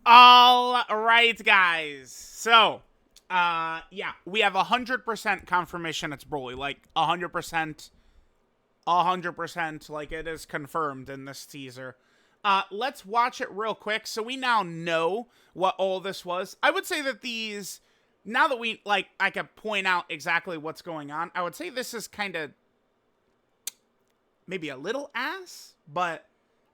All right, guys. So, yeah, we have 100% confirmation it's Broly. Like 100%, 100%. Like it is confirmed in this teaser. Let's watch it real quick. So we now know what all this was. I would say that these, now that we like, I can point out exactly what's going on. I would say this is kind of maybe a little ass, but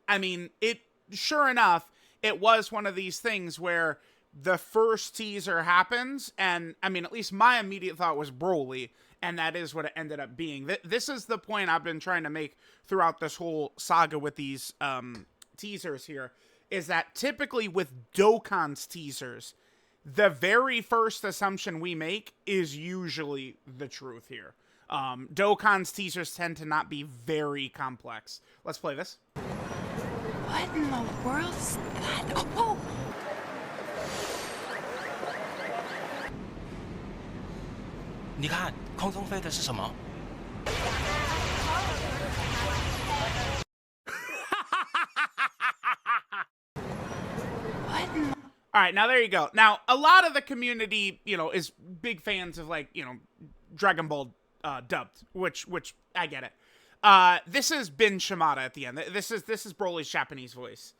I mean, it sure enough, it was one of these things where the first teaser happens, and I mean, at least my immediate thought was Broly, and that is what it ended up being. This is the point I've been trying to make throughout this whole saga with these teasers here, is that typically with Dokkan's teasers, the very first assumption we make is usually the truth here. Dokkan's teasers tend to not be very complex. Let's play this. What in the world's that? Oh! 你看，空中飞的是什么？ What in the... All right, now there you go. Now, a lot of the community, is big fans of like, Dragon Ball dubbed, which I get it. This is Bin Shimada at the end. This is Broly's Japanese voice.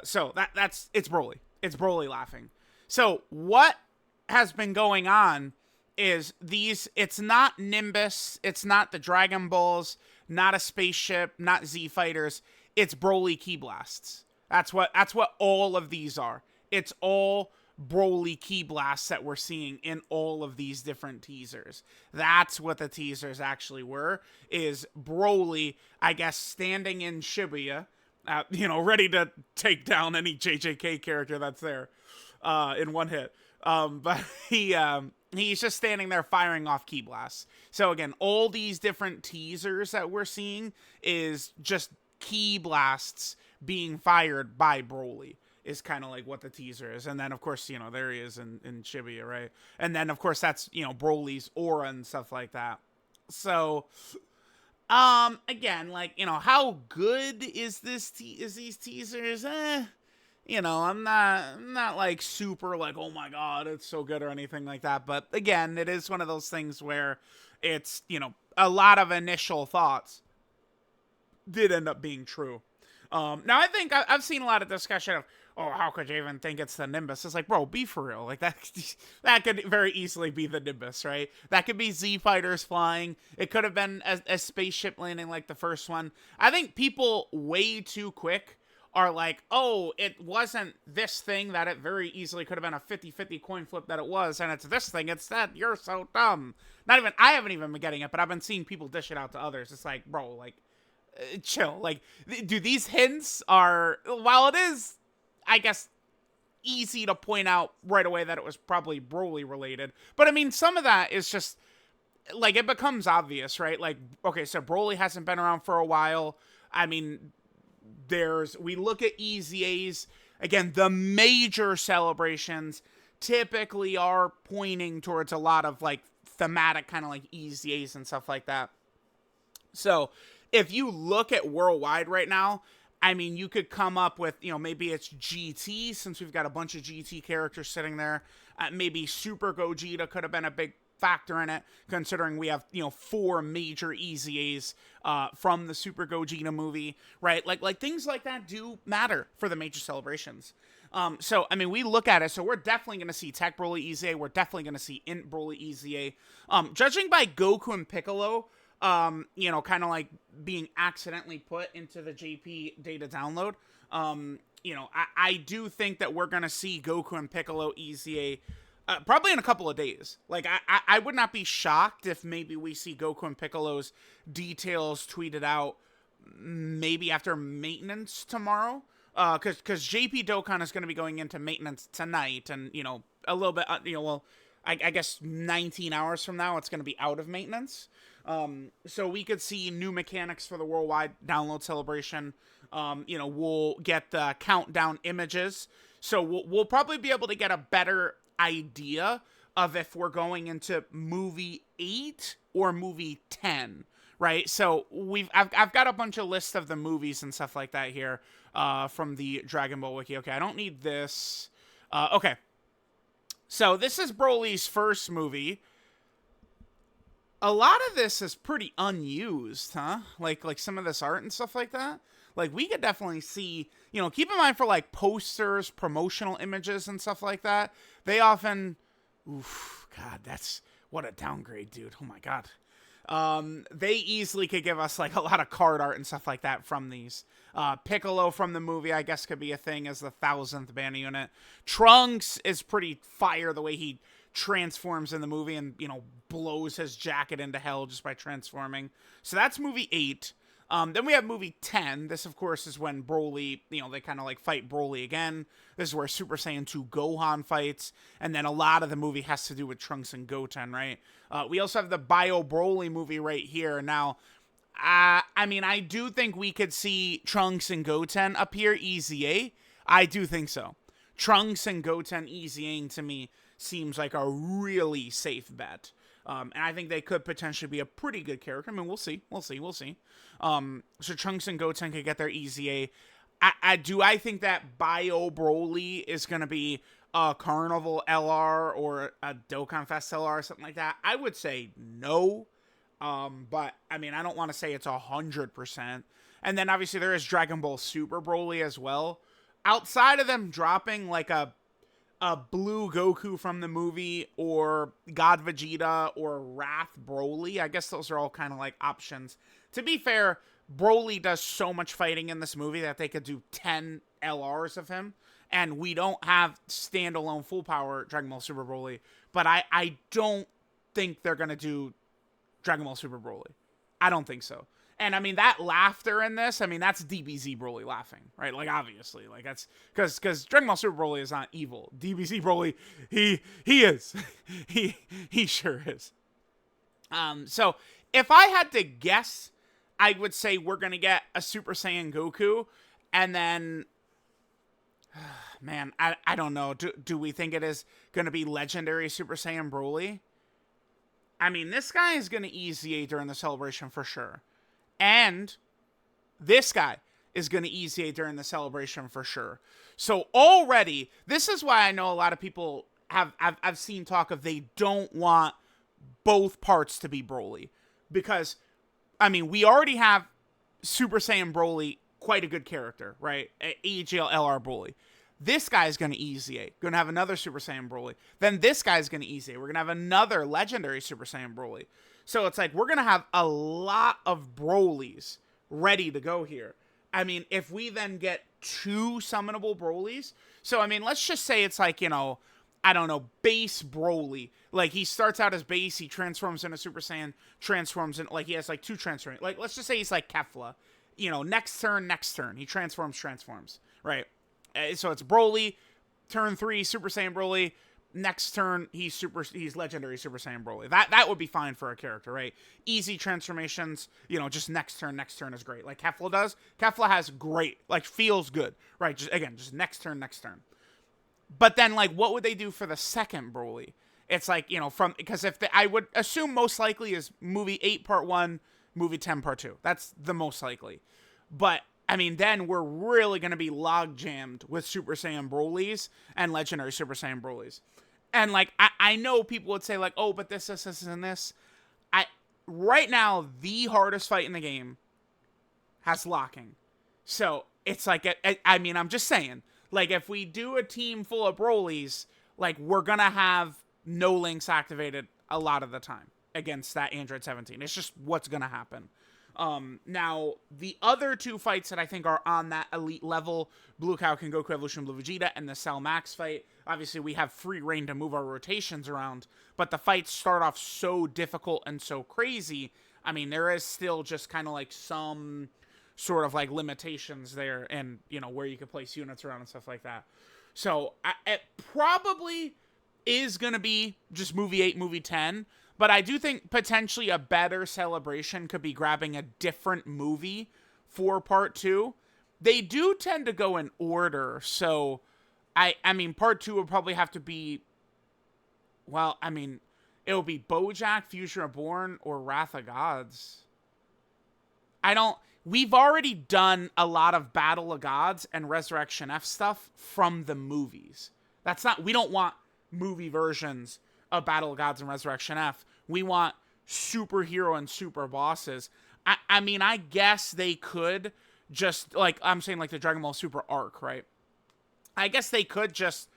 So it's Broly. It's Broly laughing. So what has been going on is it's not Nimbus, it's not the Dragon Balls, not a spaceship, not Z Fighters, it's Broly Ki Blasts. That's what all of these are. It's all Broly Ki Blasts that we're seeing in all of these different teasers. That's what the teasers actually were, is Broly, I guess, standing in Shibuya, ready to take down any JJK character that's there in one hit. But he's just standing there firing off Ki Blasts. So again, all these different teasers that we're seeing is just Ki Blasts being fired by Broly. Is kind of like what the teaser is. And then, of course, there he is in Shibuya, right? And then, of course, that's, Broly's aura and stuff like that. So, again, like, how good is these teasers? I'm not like super like, oh my god, it's so good or anything like that. But again, it is one of those things where it's, a lot of initial thoughts did end up being true. Now, I think I've seen a lot of discussion of, oh, how could you even think it's the Nimbus? It's like, bro, be for real. Like, that could very easily be the Nimbus, right? That could be Z Fighters flying. It could have been a spaceship landing like the first one. I think people way too quick are like, oh, it wasn't this thing that it very easily could have been a 50-50 coin flip that it was, and it's this thing, it's that. You're so dumb. I haven't even been getting it, but I've been seeing people dish it out to others. It's like, bro, like, chill. Like, do these hints are, while it is, I guess, easy to point out right away that it was probably Broly related, but I mean, some of that is just like, it becomes obvious, right? Like, okay, so Broly hasn't been around for a while. I mean, we look at EZAs again, the major celebrations typically are pointing towards a lot of like thematic kind of like EZAs and stuff like that. So if you look at worldwide right now, I mean, you could come up with, maybe it's GT, since we've got a bunch of GT characters sitting there. Maybe Super Gogeta could have been a big factor in it, considering we have, 4 major EZAs from the Super Gogeta movie, right? Like things like that do matter for the major celebrations. So, I mean, we look at it, so we're definitely going to see Tech Broly EZA. We're definitely going to see Int Broly EZA. Judging by Goku and Piccolo, kind of like being accidentally put into the JP data download. I do think that we're going to see Goku and Piccolo EZA probably in a couple of days. Like, I would not be shocked if maybe we see Goku and Piccolo's details tweeted out maybe after maintenance tomorrow. Because JP Dokkan is going to be going into maintenance tonight, and, a little bit, I guess 19 hours from now, it's going to be out of maintenance. So we could see new mechanics for the worldwide download celebration. We'll get the countdown images. So we'll probably be able to get a better idea of if we're going into movie 8 or movie 10, right? So I've got a bunch of lists of the movies and stuff like that here from the Dragon Ball wiki. Okay, I don't need this. Okay, so this is Broly's first movie. A lot of this is pretty unused, huh? Like some of this art and stuff like that. Like we could definitely see, keep in mind for like posters, promotional images and stuff like that. They often, God, that's what a downgrade, dude. Oh my God. They easily could give us like a lot of card art and stuff like that from these. Piccolo from the movie, I guess, could be a thing as the 1000th band unit. Trunks is pretty fire the way he transforms in the movie and, blows his jacket into hell just by transforming. So that's movie 8. Then we have movie 10. This, of course, is when Broly, they kind of like fight Broly again. This is where Super Saiyan 2 Gohan fights. And then a lot of the movie has to do with Trunks and Goten, right? We also have the Bio Broly movie right here. Now, I do think we could see Trunks and Goten appear EZA. I do think so. Trunks and Goten EZAing to me seems like a really safe bet. And I think they could potentially be a pretty good character. I mean, we'll see. So Trunks and Goten could get their EZA. I think that Bio Broly is going to be a Carnival LR or a Dokkan Fest LR or something like that. I would say no. But, I don't want to say it's 100%. And then, obviously, there is Dragon Ball Super Broly as well. Outside of them dropping, like, a Blue Goku from the movie, or God Vegeta, or Wrath Broly. I guess those are all kind of like options. To be fair, Broly does so much fighting in this movie that they could do 10 LRs of him, and we don't have standalone full power Dragon Ball Super Broly, but I don't think they're going to do Dragon Ball Super Broly. I don't think so. And that laughter in this, that's DBZ Broly laughing, right? Like, obviously, like that's because Dragon Ball Super Broly is not evil. DBZ Broly, he is, he sure is. So if I had to guess, I would say we're gonna get a Super Saiyan Goku, and then, man, I don't know. Do we think it is gonna be legendary Super Saiyan Broly? This guy is gonna EZA during the celebration for sure. And this guy is going to EZA during the celebration for sure. So already, this is why I know a lot of people I've seen talk of they don't want both parts to be Broly. Because, we already have Super Saiyan Broly, quite a good character, right? AGL LR Broly. This guy's going to EZA. Going to have another Super Saiyan Broly. Then this guy's going to EZA. We're going to have another legendary Super Saiyan Broly. So it's like, we're going to have a lot of Brolys ready to go here. If we then get 2 summonable Brolys. So, let's just say it's like, I don't know, base Broly. Like, he starts out as base, he transforms into Super Saiyan, transforms in, like, he has like 2 transformations. Like, let's just say he's like Kefla. Next turn, he transforms, right? So it's Broly, turn 3, Super Saiyan Broly. Next turn, he's legendary Super Saiyan Broly. That would be fine for a character, right? Easy transformations, just next turn is great. Like Kefla does. Kefla has great, like, feels good, right? Just next turn. But then, like, what would they do for the second Broly? It's like, because I would assume most likely is movie 8 part 1, movie 10 part 2. That's the most likely. But then we're really going to be log jammed with Super Saiyan Brolys and legendary Super Saiyan Brolys. And, like, I know people would say, like, oh, but this, and this. Right now, the hardest fight in the game has locking. So, it's like, I'm just saying, like, if we do a team full of Brolys, like, we're going to have no links activated a lot of the time against that Android 17. It's just what's going to happen. Now, the other 2 fights that I think are on that elite level, Blue Cow King Goku Evolution Blue Vegeta and the Cell Max fight, obviously we have free reign to move our rotations around, but the fights start off so difficult and so crazy. There is still just kind of like some sort of like limitations there and, where you can place units around and stuff like that. So, it probably is going to be just movie 8, movie 10, but I do think potentially a better celebration could be grabbing a different movie for part 2. They do tend to go in order, so part 2 would probably have to be, it would be BoJack, Fusion Reborn, or Wrath of Gods. I don't. We've already done a lot of Battle of Gods and Resurrection F stuff from the movies. That's not. We don't want movie versions of Battle of Gods and Resurrection F. We want superhero and super bosses. I mean, I guess they could just, like, I'm saying, like the Dragon Ball Super arc, right? I guess they could just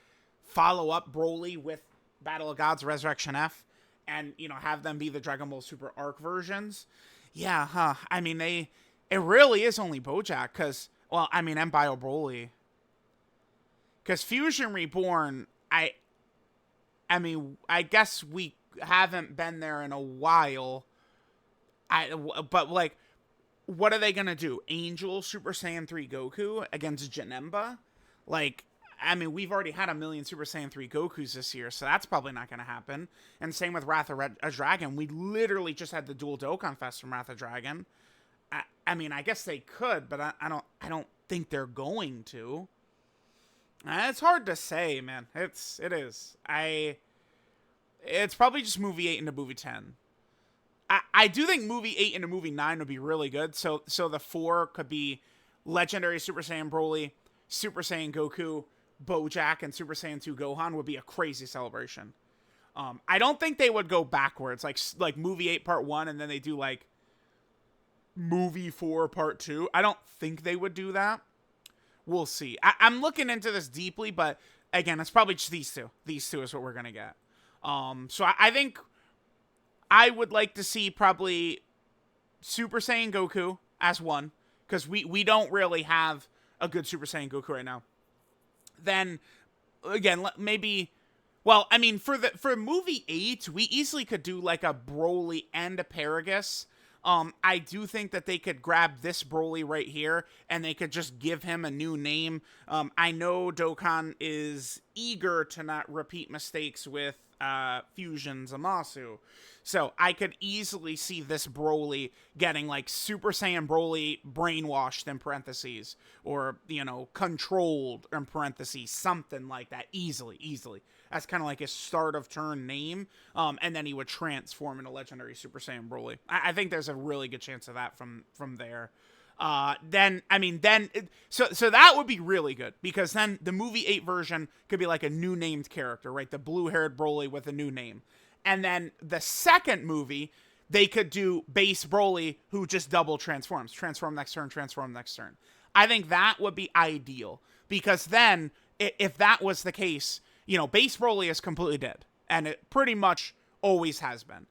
follow up Broly with Battle of Gods, Resurrection F, and, you know, have them be the Dragon Ball Super arc versions. Yeah, huh. I mean, it really is only Bojack, because, well, I mean, and Bio Broly. Because Fusion Reborn, I mean, I guess we haven't been there in a while. But, like, what are they going to do? Angel Super Saiyan 3 Goku against Janemba? Like, I mean, we've already had 1 million Super Saiyan 3 Gokus this year, so that's probably not going to happen. And same with Wrath of a Dragon. We literally just had the dual Dokkan Fest from Wrath of Dragon. I mean, I guess they could, but I don't think they're going to. It's hard to say, man. It is. It's probably just movie 8 into movie 10. I do think movie 8 into movie 9 would be really good. So the 4 could be Legendary Super Saiyan Broly, Super Saiyan Goku, Bojack, and Super Saiyan 2 Gohan would be a crazy celebration. I don't think they would go backwards, like movie 8 part 1, and then they do like movie 4 part 2. I don't think they would do that. We'll see. I'm looking into this deeply, but again, it's probably just these two. These two is what we're gonna get. So I think I would like to see probably Super Saiyan Goku as one, because we don't really have a good Super Saiyan Goku right now. Then, again, maybe, well, I mean, for movie 8, we easily could do like a Broly and a Paragus. I do think that they could grab this Broly right here, and they could just give him a new name. I know Dokkan is eager to not repeat mistakes with Fusion Zamasu. So I could easily see this Broly getting like Super Saiyan Broly brainwashed in parentheses, or, you know, controlled in parentheses, something like that. Easily. That's kind of like his start of turn name. And then he would transform into Legendary Super Saiyan Broly. I think there's a really good chance of that from there. So that would be really good, because then the movie 8 version could be like a new named character, right? The blue-haired Broly with a new name. And then the second movie, they could do base Broly, who just double transforms. Transform next turn, transform next turn. I think that would be ideal, because then, if that was the case, you know, base Broly is completely dead. And it pretty much always has been.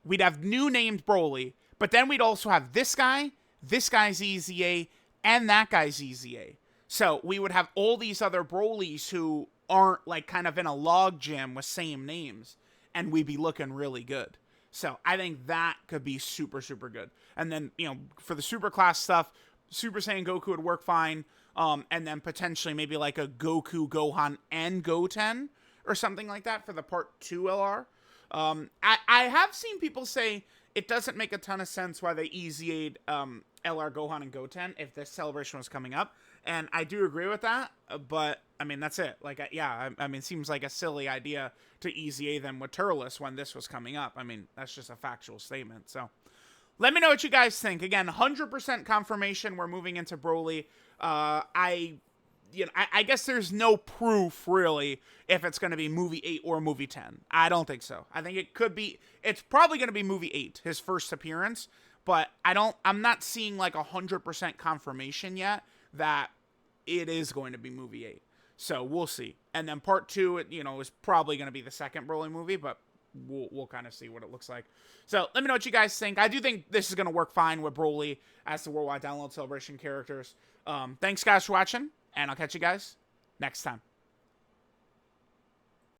We'd have new named Broly, but then we'd also have this guy's EZA, and that guy's EZA. So we would have all these other Brolys who aren't like kind of in a log jam with same names, and we'd be looking really good. So I think that could be super, super good. And then, you know, for the super class stuff, Super Saiyan Goku would work fine. And then potentially maybe like a Goku, Gohan, and Goten or something like that for the part 2 LR. I have seen people say it doesn't make a ton of sense why they EZA'd LR Gohan and Goten if this celebration was coming up. And I do agree with that, but I mean, that's it. Like, yeah, I mean, it seems like a silly idea to EZA them with Turles when this was coming up. I mean, that's just a factual statement. So let me know what you guys think. Again, 100% confirmation we're moving into Broly. I guess there's no proof really if it's going to be movie 8 or movie 10. I don't think so. I think it could be, it's probably going to be movie 8, his first appearance, but I'm not seeing like 100% confirmation yet that it is going to be movie 8. So we'll see. And then part 2, you know, is probably going to be the second Broly movie, but we'll kind of see what it looks like. So let me know what you guys think. I do think this is going to work fine with Broly as the worldwide download celebration characters. Thanks guys for watching, and I'll catch you guys next time.